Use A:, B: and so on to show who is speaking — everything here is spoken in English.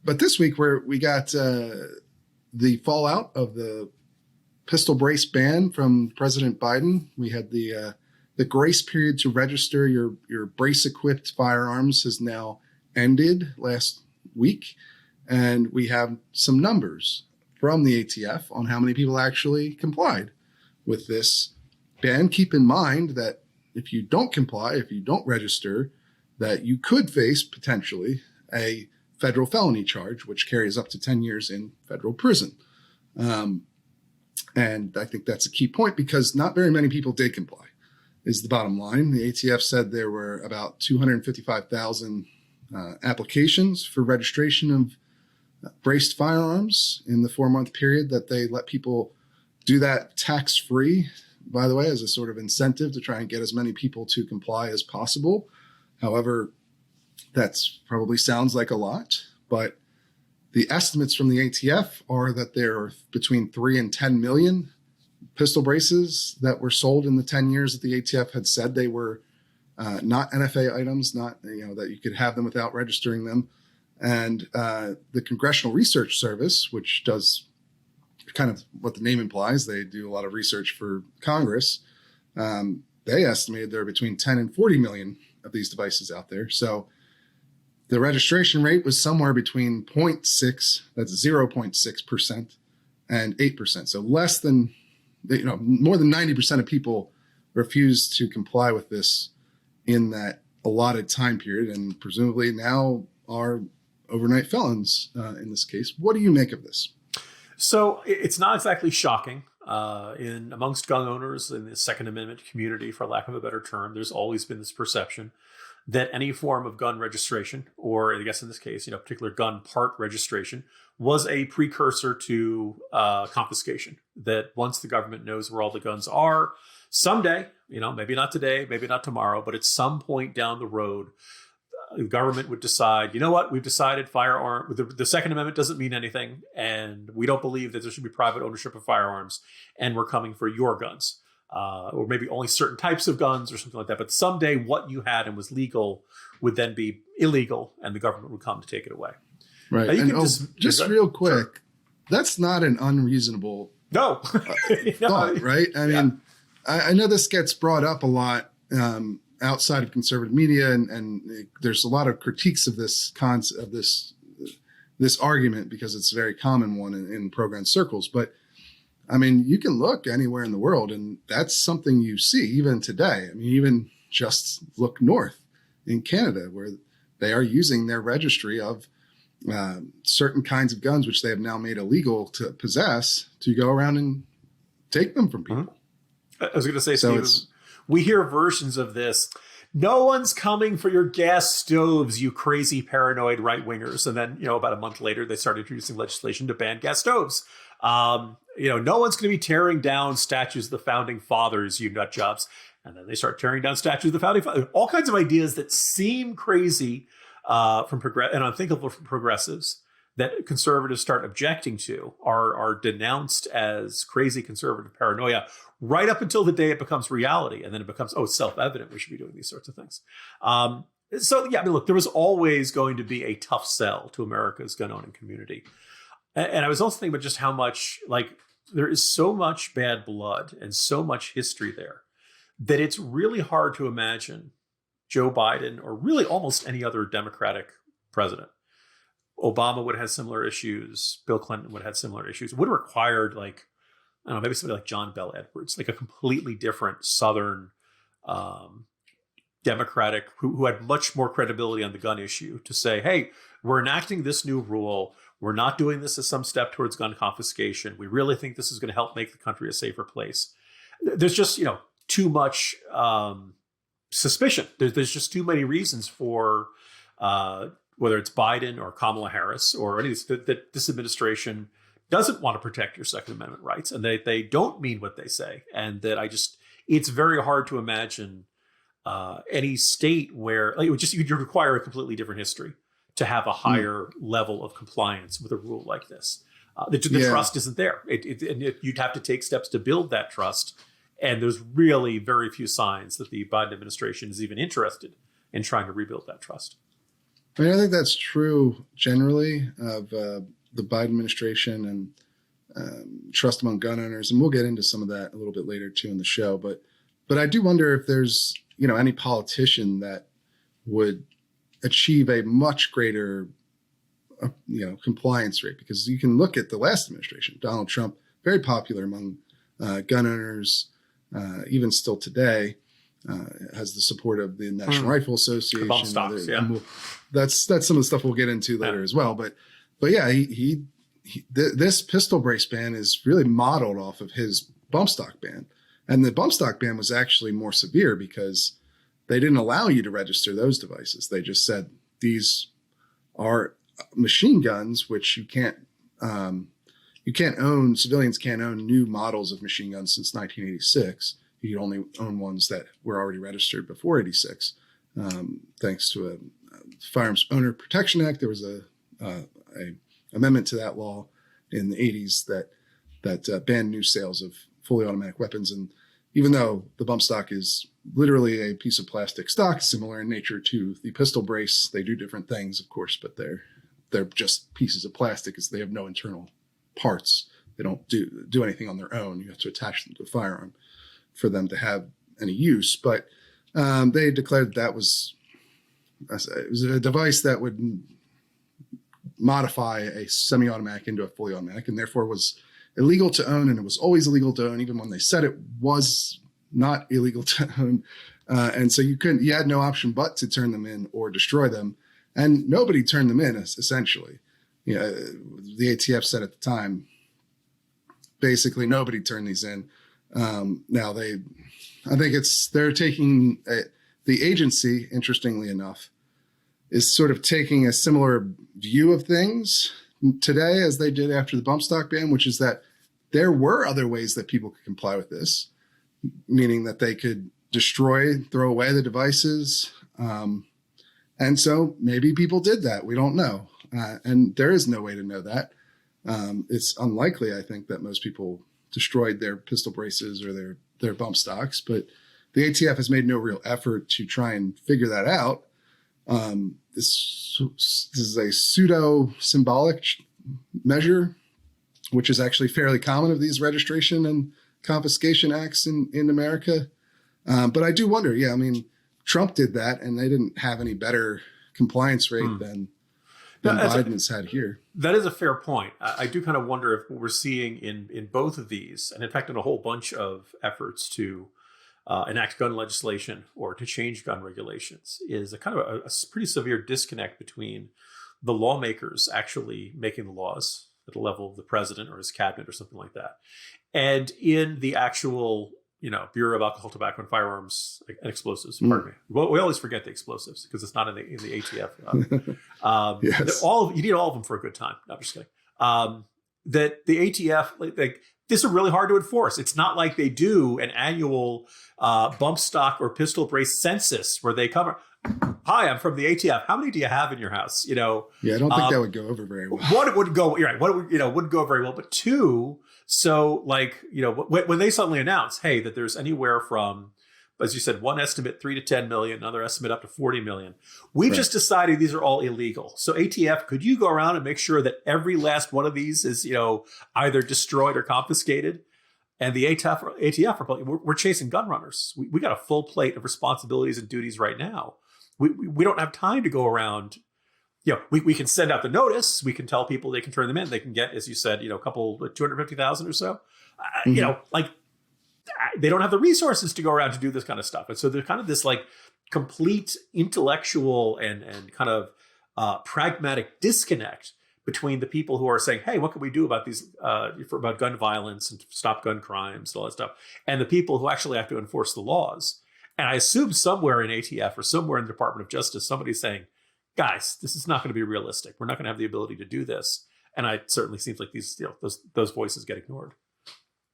A: But this week we got the fallout of the pistol brace ban from President Biden. We had the grace period to register your brace-equipped firearms has now ended last week, and we have some numbers from the ATF on how many people actually complied with this ban. Keep in mind that if you don't comply, if you don't register, that you could face potentially a federal felony charge, which carries up to 10 years in federal prison. And I think that's a key point because not very many people did comply, is the bottom line. The ATF said there were about 255,000 applications for registration of braced firearms in the 4-month period that they let people do that tax-free, by the way, as a sort of incentive to try and get as many people to comply as possible. However, that's probably sounds like a lot, but the estimates from the ATF are that there are between 3 and 10 million pistol braces that were sold in the 10 years that the ATF had said they were not NFA items, not that you could have them without registering them. And the Congressional Research Service, which does kind of what the name implies, they do a lot of research for Congress. They estimated there are between 10 and 40 million of these devices out there. So the registration rate was somewhere between 0.6, that's 0.6%, and 8%. So less than, more than 90% of people refused to comply with this in that allotted time period, and presumably now are overnight felons in this case. What do you make of this?
B: So it's not exactly shocking. In amongst gun owners in the Second Amendment community, for lack of a better term, there's always been this perception that any form of gun registration, or I guess in this case, particular gun part registration, was a precursor to confiscation. That once the government knows where all the guns are, someday, maybe not today, maybe not tomorrow, but at some point down the road, the government would decide, we've decided the Second Amendment doesn't mean anything, and we don't believe that there should be private ownership of firearms, and we're coming for your guns. Or maybe only certain types of guns or something like that. But someday what you had and was legal would then be illegal, and the government would come to take it away.
A: Right. And just real quick, sure. That's not an unreasonable thought, right? I mean, I know this gets brought up a lot outside of conservative media, and there's a lot of critiques of this concept, of this argument, because it's a very common one in pro-gun circles. But I mean, you can look anywhere in the world, and that's something you see even today. I mean, even just look north in Canada, where they are using their registry of certain kinds of guns, which they have now made illegal to possess, to go around and take them from people.
B: I was going to say, so Steve, we hear versions of this. No one's coming for your gas stoves, you crazy paranoid right-wingers. And then, about a month later, they started introducing legislation to ban gas stoves. No one's going to be tearing down statues of the founding fathers, you nut jobs. And then they start tearing down statues of the founding fathers. All kinds of ideas that seem crazy and unthinkable from progressives that conservatives start objecting to are denounced as crazy conservative paranoia right up until the day it becomes reality. And then it becomes, self-evident we should be doing these sorts of things. Look, there was always going to be a tough sell to America's gun-owning community. And I was also thinking about just how much, there is so much bad blood and so much history there that it's really hard to imagine Joe Biden, or really almost any other Democratic president. Obama would have had similar issues. Bill Clinton would have had similar issues. It would have required, maybe somebody like John Bel Edwards, a completely different Southern Democratic who had much more credibility on the gun issue to say, hey, we're enacting this new rule. We're not doing this as some step towards gun confiscation. We really think this is going to help make the country a safer place. There's just, too much suspicion. There's just too many reasons for whether it's Biden or Kamala Harris or any of these, that this administration doesn't want to protect your Second Amendment rights, and they don't mean what they say. And that it's very hard to imagine any state where you'd require a completely different history to have a higher level of compliance with a rule like this. The trust isn't there. You'd have to take steps to build that trust. And there's really very few signs that the Biden administration is even interested in trying to rebuild that trust.
A: I mean, I think that's true generally of the Biden administration and trust among gun owners, and we'll get into some of that a little bit later too in the show. But I do wonder if there's any politician that would achieve a much greater compliance rate, because you can look at the last administration, Donald Trump, very popular among gun owners, even still today. Has the support of the National Rifle Association.
B: The bump stocks, yeah.
A: That's some of the stuff we'll get into later as well. But yeah, this pistol brace ban is really modeled off of his bump stock ban. And the bump stock ban was actually more severe because they didn't allow you to register those devices. They just said these are machine guns, which you can't own. Civilians can't own new models of machine guns since 1986. You could only own ones that were already registered before 86. Thanks to a Firearms Owner Protection Act, there was a amendment to that law in the 80s that banned new sales of fully automatic weapons. And even though the bump stock is literally a piece of plastic stock, similar in nature to the pistol brace, they do different things, of course, but they're just pieces of plastic because they have no internal parts. They don't do anything on their own. You have to attach them to a firearm for them to have any use. But they declared it was a device that would modify a semi-automatic into a fully automatic, and therefore was illegal to own. And it was always illegal to own, even when they said it was not illegal to own. And so you had no option but to turn them in or destroy them. And nobody turned them in, essentially. The ATF said at the time, basically nobody turned these in. Now I think they're taking the agency, interestingly enough, is sort of taking a similar view of things today as they did after the bump stock ban, which is that there were other ways that people could comply with this, meaning that they could throw away the devices. And so maybe people did that. We don't know. And there is no way to know that. It's unlikely, I think, that most people destroyed their pistol braces or their bump stocks, but the ATF has made no real effort to try and figure that out. This is a pseudo symbolic measure, which is actually fairly common of these registration and confiscation acts in America. But I do wonder, I mean, Trump did that and they didn't have any better compliance rate than Biden has had here.
B: That is a fair point. I do kind of wonder if what we're seeing in both of these, and in fact, in a whole bunch of efforts to enact gun legislation or to change gun regulations, is a kind of a pretty severe disconnect between the lawmakers actually making the laws at the level of the president or his cabinet or something like that, and in the actual Bureau of Alcohol, Tobacco, and Firearms and Explosives. Pardon me. Well, we always forget the explosives because it's not in the ATF.
A: Yes.
B: You need all of them for a good time. No, I'm just kidding. That the ATF, this is really hard to enforce. It's not like they do an annual bump stock or pistol brace census where they cover. Hi, I'm from the ATF. How many do you have in your house?
A: I don't think that would go over very well.
B: One, it wouldn't go. You're right. Wouldn't go very well. But two, so when they suddenly announce, hey, that there's anywhere from, as you said, one estimate 3 to 10 million, another estimate up to 40 million. We've just decided these are all illegal. So ATF, could you go around and make sure that every last one of these is either destroyed or confiscated? And the ATF, we're chasing gun runners. We got a full plate of responsibilities and duties right now. We don't have time to go around. We can send out the notice. We can tell people they can turn them in. They can get, as you said, a couple 250,000 or so. They don't have the resources to go around to do this kind of stuff. And so there's kind of this complete intellectual and kind of pragmatic disconnect between the people who are saying, hey, what can we do about these, about gun violence and stop gun crimes and all that stuff, and the people who actually have to enforce the laws. And I assume somewhere in ATF or somewhere in the Department of Justice, somebody's saying, guys, this is not going to be realistic. We're not going to have the ability to do this. And it certainly seems like those voices get ignored.